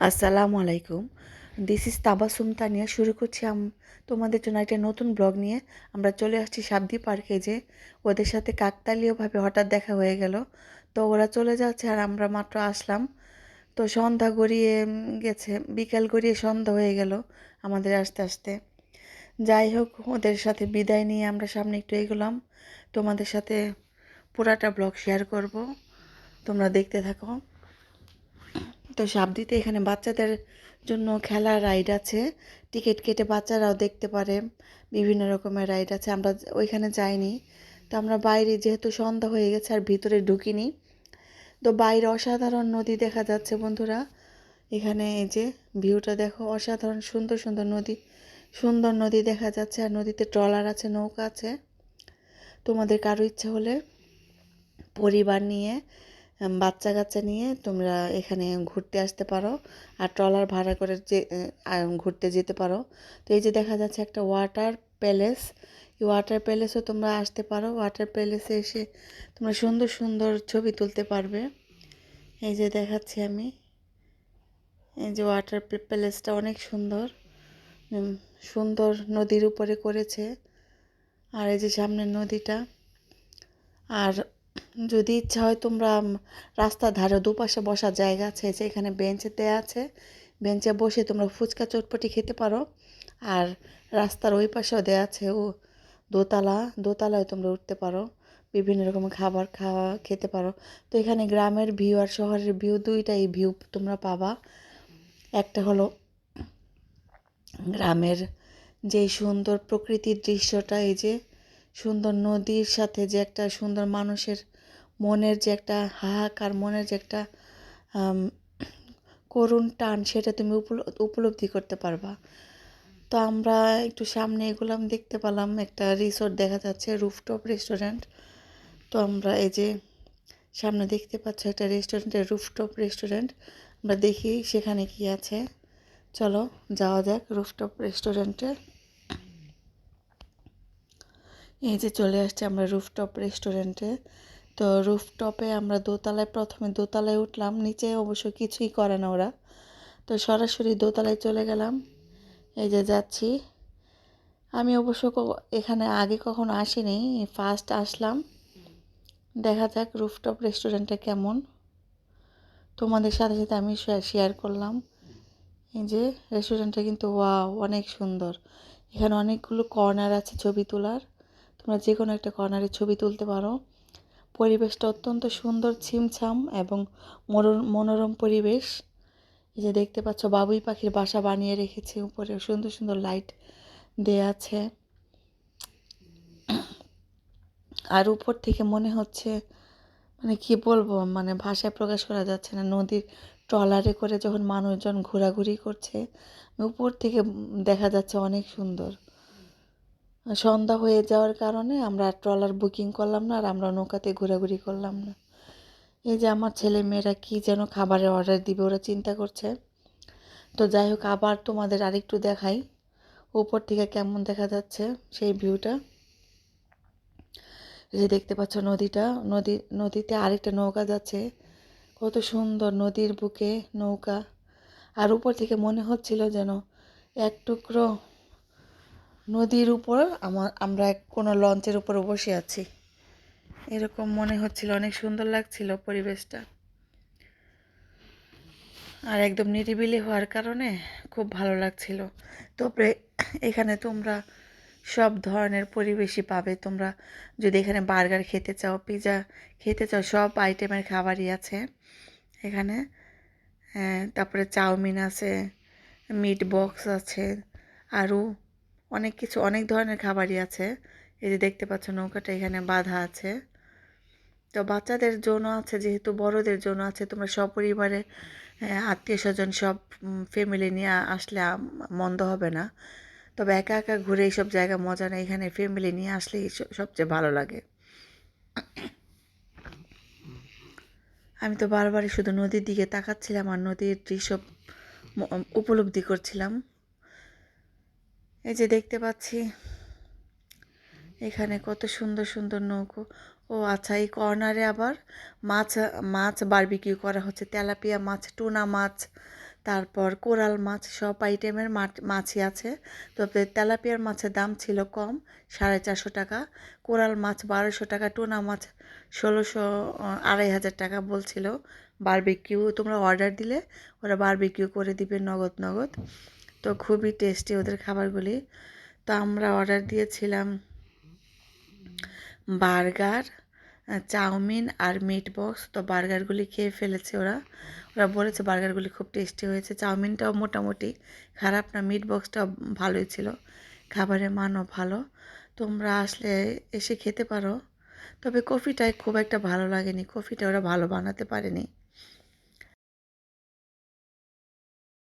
আসসালামু আলাইকুম। This is Tabassum Tania. শুরু করছি তোমাদের জন্য একটা নতুন ব্লগ নিয়ে। আমরা চলে আসছি সাবদি পার্কে, যে ওদের সাথে কাকতালীয়ভাবে হঠাৎ দেখা হয়ে গেল। তো ওরা চলে যাচ্ছে আর আমরা মাত্র আসলাম। তো সন্ধ্যা গড়িয়ে গেছে, বিকাল গড়িয়ে সন্ধ্যা হয়ে গেল আমাদের আসতে আসতে। যাই হোক, ওদের সাথে বিদায় নিয়ে আমরা সামনে একটু এগোলাম। তোমাদের সাথে পুরাটা ব্লগ শেয়ার করব, তোমরা দেখতে থাকো। তো সাবদিতে এখানে বাচ্চাদের জন্য খেলার রাইড আছে, টিকিট কেটে বাচ্চারাও দেখতে পারে। বিভিন্ন রকমের রাইড আছে, আমরা ওইখানে যাইনি। তো আমরা বাইরে, যেহেতু সন্ধ্যা হয়ে গেছে, আর ভিতরে ঢুকিনি। তো বাইরে অসাধারণ নদী দেখা যাচ্ছে বন্ধুরা। এখানে এই যে ভিউটা দেখো, অসাধারণ সুন্দর সুন্দর নদী, সুন্দর নদী দেখা যাচ্ছে। আর নদীতে ট্রলার আছে, নৌকা আছে। তোমাদের কারো ইচ্ছা হলে পরিবার নিয়ে, বাচ্চা কাচ্চা নিয়ে তোমরা এখানে ঘুরতে আসতে পারো, আর ট্রলার ভাড়া করে ঘুরতে যেতে পারো। তো এই যে দেখা যাচ্ছে একটা ওয়াটার প্যালেস, এই ওয়াটার প্যালেসও তোমরা আসতে পারো। ওয়াটার প্যালেসে এসে তোমরা সুন্দর সুন্দর ছবি তুলতে পারবে। এই যে দেখাচ্ছি আমি, এই যে ওয়াটার প্যালেসটা অনেক সুন্দর, সুন্দর নদীর উপরে করেছে। আর এই যে সামনের নদীটা। আর যদি ইচ্ছা হয়, তোমরা রাস্তার ধারে দুপাশে বসার জায়গা আছে, যে এখানে বেঞ্চ দেওয়া আছে, বেঞ্চে বসে তোমরা ফুচকা চটপটি খেতে পারো। আর রাস্তার ওই পাশেও দেওয়া আছে ও দোতলায় তোমরা উঠতে পারো, বিভিন্ন রকমের খাবার খেতে পারো। তো এখানে গ্রামের ভিউ আর শহরের ভিউ, দুইটাই ভিউ তোমরা পাবা। একটা হলো গ্রামের যে সুন্দর প্রকৃতির দৃশ্যটা, এই যে সুন্দর নদীর সাথে যে একটা সুন্দর মানুষের মনের যে একটা হাহাকার, মনের যে একটা করুণ টান, সেটা তুমি উপলব্ধি করতে পারবা। তো আমরা একটু সামনে এগুলাম, দেখতে পেলাম একটা রিসোর্ট দেখা যাচ্ছে, রুফটপ রেস্টুরেন্ট। তো আমরা এই যে সামনে দেখতে পাচ্ছ একটা রেস্টুরেন্টের রুফটপ রেস্টুরেন্ট। আমরা দেখি সেখানে কি আছে। চলো যাওয়া যাক রুফটপ রেস্টুরেন্টে। এই যে চলে আসছে আমরা রুফটপ রেস্টুরেন্টে। তো রুফটপে আমরা প্রথমে দোতলায় উঠলাম, নিচে অবশ্য কিছুই করে না ওরা। তো সরাসরি দোতলায় চলে গেলাম, এই যে যাচ্ছি। আমি অবশ্য এখানে আগে কখনো আসিনি, ফার্স্ট আসলাম। দেখা যাক রুফটপ রেস্টুরেন্টটা কেমন, তোমাদের সাথে সাথে আমি শেয়ার করলাম। এই যে রেস্টুরেন্টটা কিন্তু ওয়াও, অনেক সুন্দর। এখানে অনেকগুলো কর্নার আছে ছবি তোলার, তোমরা যে কোনো একটা কর্নারে ছবি তুলতে পারো। পরিবেশটা অত্যন্ত সুন্দর, ছিমছাম এবং মনোরম পরিবেশ। এই যে দেখতে পাচ্ছ, বাবুই পাখির বাসা বানিয়ে রেখেছে, উপরে সুন্দর সুন্দর লাইট দেয়া আছে। আর উপর থেকে মনে হচ্ছে, মানে কি বলবো, মানে ভাষায় প্রকাশ করা যাচ্ছে না। নদীর ট্রলারে করে যখন মানুষজন ঘোরাঘুরি করছে, উপর থেকে দেখা যাচ্ছে অনেক সুন্দর। সন্ধ্যা হয়ে যাওয়ার কারণে আমরা ট্রলার বুকিং করলাম না, আর আমরা নৌকাতে ঘোরাঘুরি করলাম না। এই যে আমার ছেলে মেয়েরা কি যেন খাবারের অর্ডার দিবে, ওরা চিন্তা করছে। তো যাই হোক, আবার তোমাদের আরেকটু দেখাই উপর থেকে কেমন দেখা যাচ্ছে সেই ভিউটা। এই যে দেখতে পাচ্ছ নদীটা, নদীতে আরেকটা নৌকা যাচ্ছে, কত সুন্দর নদীর বুকে নৌকা। আর উপর থেকে মনে হচ্ছিল যেন এক টুকরো নদীর উপর আমরা কোনো লঞ্চের উপরে বসে আছি, এরকম মনে হচ্ছিল। অনেক সুন্দর লাগছিল পরিবেশটা, আর একদম নিরিবিলি হওয়ার কারণে খুব ভালো লাগছিল। তবে এখানে তোমরা সব ধরনের পরিবেশই পাবে। তোমরা যদি এখানে বার্গার খেতে চাও, পিৎজা খেতে চাও, সব আইটেমের খাবারই আছে এখানে। তারপরে চাউমিন আছে, মিট বক্স আছে, আরও অনেক কিছু, অনেক ধরনের খাবারই আছে। এই যে দেখতে পাচ্ছ নৌকাটা এখানে বাঁধা আছে। তো বাচ্চাদের জন্য আছে, যেহেতু বড়দের জন্য আছে। তোমরা সপরিবারে, আত্মীয় স্বজন সব ফ্যামিলি নিয়ে আসলে মন্দ হবে না। তবে একা একা ঘুরে এইসব জায়গা মজা নেই, এখানে ফ্যামিলি নিয়ে আসলেই সবচেয়ে ভালো লাগে। আমি তো বারবারই শুধু নদীর দিকে তাকাচ্ছিলাম আর নদীর দৃশ্য উপলব্ধি করছিলাম। এই যে দেখতে পাচ্ছি এখানে কত সুন্দর সুন্দর নৌকো। ও আচ্ছা, এই কর্নারে আবার মাছ মাছ বারবিকিউ করা হচ্ছে, তেলাপিয়া মাছ, টুনা মাছ, তারপর কোরাল মাছ, সব আইটেমের মাছই আছে। তবে তেলাপিয়ার মাছের দাম ছিল কম, 450 টাকা। কোরাল মাছ 1200 টাকা, টুনা মাছ 1600, 2500 টাকা বলছিল। বারবিকিউ তোমরা অর্ডার দিলে ওরা বারবিকিউ করে দিবে নগদ নগদ। তো খুবই টেস্টি ওদের খাবারগুলি। তো আমরা অর্ডার দিয়েছিলাম বার্গার, চাউমিন আর মিট বক্স। তো বার্গারগুলি খেয়ে ফেলেছে ওরা। ওরা বলেছে বার্গারগুলি খুব টেস্টি হয়েছে। চাউমিনটাও মোটামুটি খারাপ না, মিট বক্সটাও ভালোই ছিল, খাবারের মানও ভালো। তোমরা আসলে এসে খেতে পারো। তবে কফিটাই খুব একটা ভালো লাগেনি, কফিটা ওরা ভালো বানাতে পারেনি।